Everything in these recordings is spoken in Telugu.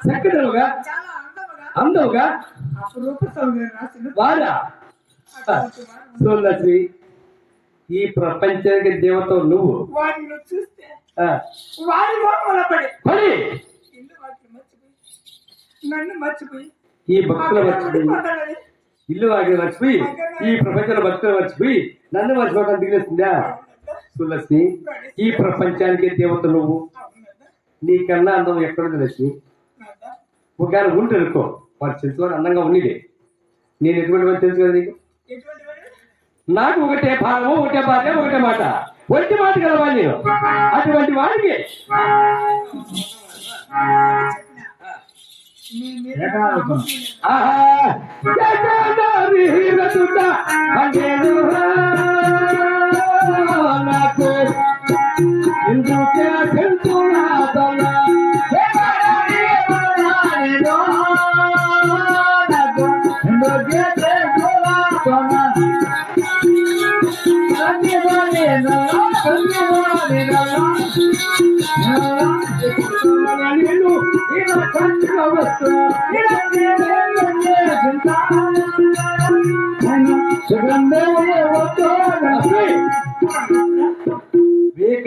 చక్కదనముగా అందముగా వారా సోలశ్రీ ఈ ప్రపంచానికి దేవత నువ్వు వారిని చూస్తే వారి పడి నన్ను మర్చిపోయి ఈ భక్తుల మర్చిపోయి ఇల్లు వాకి మర్చిపోయి ఈ ప్రపంచంలో భక్తులు మర్చిపోయి నన్ను మర్చిపోవడం దిగలేస్తుందా తులసి ఈ ప్రపంచానికి దేవత నువ్వు నీకన్నా అందం ఎక్కడుంది లక్ష్మి ఒకవేళ ఉంటే అనుకో వాడు తెలుసుకొని అందంగా ఉన్నది నేను ఎటువంటి వాడు తెలుసు కదా నీకు నాకు ఒకటే భావము ఒకటే భార్య ఒకటే మాట ఒంటి మాట కలవా నేను అటువంటి వాడికి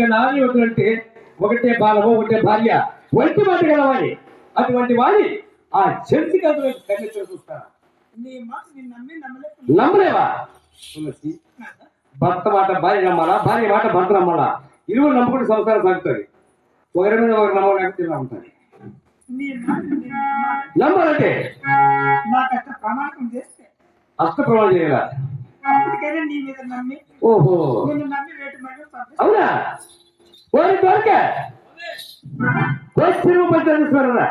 నాకు ఎందుకే అంటే ఒకటే బాలము ఒకటే భార్య ఒంటి మాట గలవాడి అటువంటి వాడి ఆ చర్చి చూస్తాను నమ్మలేవా భర్త మాట భార్య నమ్మాలా భార్య మాట భర్త నమ్మాలా ఇరువురు నమ్ముకుంటే సంసారం సాగుతుంది ఒకరి మీద ఒకరు నమ్మలేకపోతే ఉంటుంది నమ్మాలంటే అష్ట ప్రమాణం చేయాలా ఓహో అవునా ఓరి దొరక గోచరము పంచదారా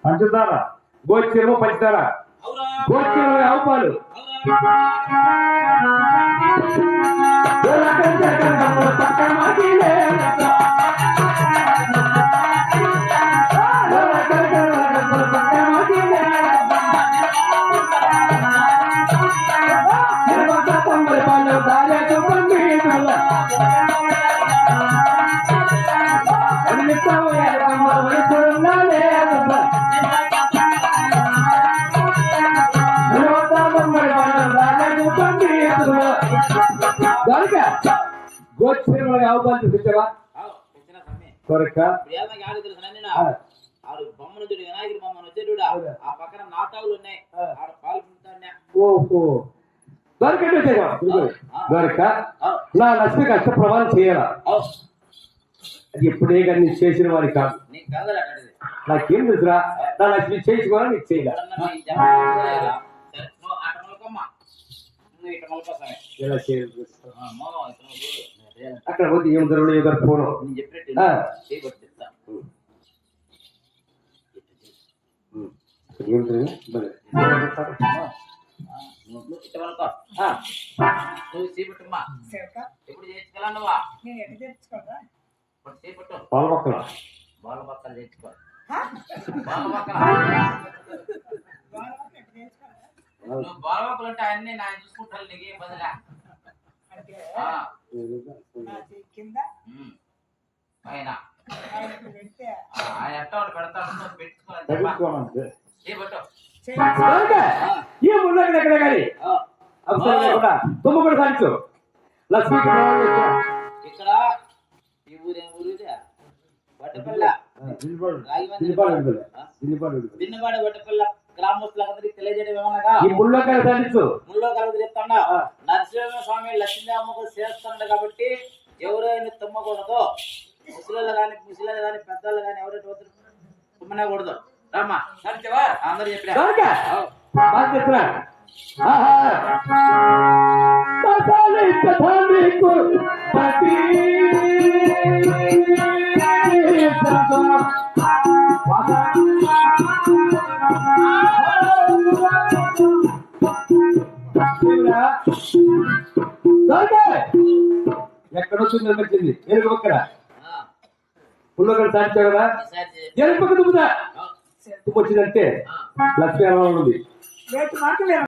పంచుతారా గోచరము పంచుతారా గోచరము ఆవుపాలు గోచరము ఆవుపాలు చూపించవా కొరక ఓహో దొరక నా లక్ష్మి కష్ట ప్రమాణం చేయాలా అది ఎప్పుడే కానీ నీకు చేసిన వారి కాదు నాకేం తెలుసురా నా లక్ష్మి చేసుకోవాలని నీకు చేయాలి ఎలా చేయాలి అక్కడ పోతే ఏం జరుగుతుంది ఏదో ఫోను బాలబాకులు అంటే అన్ని నా చూసుకుంటాను నీకు ఏం బదులా కింద ఆయన ఎట్ట పెడతాడు పెట్టుకోవాలంటే ఎక్కడ కానీ తుమ్మకూడ సాధించు లక్ష్మి ఇక్కడ ఈ ఊరేం ఊరు బట్టపల్ల దిన్నపాడ బట్టపల్ల గ్రామస్తులందరికీ తెలియజేయడం ఏమనగా ఈ ముళ్ళో కలదు చెప్తాడా నరసింహ స్వామి లక్ష్మీదేవమ్మకు చేస్తాడు కాబట్టి ఎవరైనా తుమ్మకూడదు. ముసలిళ్ళు కానీ పెద్దలు కానీ ఎవరైతే తుమ్మనే కూడదు. రామ్మా అందరూ చెప్పినా కనుక బాగా చెప్తున్నా. ఆహా. బసాలి కథానికు పతి. ఎక్కడో చూపించింది ఎరుగు ఒక్కర పుల్లొకరు సాధించావు కదా ఎరుపు తుమ్ముదా తుమ్ము వచ్చిందంటే లక్ష్మీ ఉంది రేపు మాటలు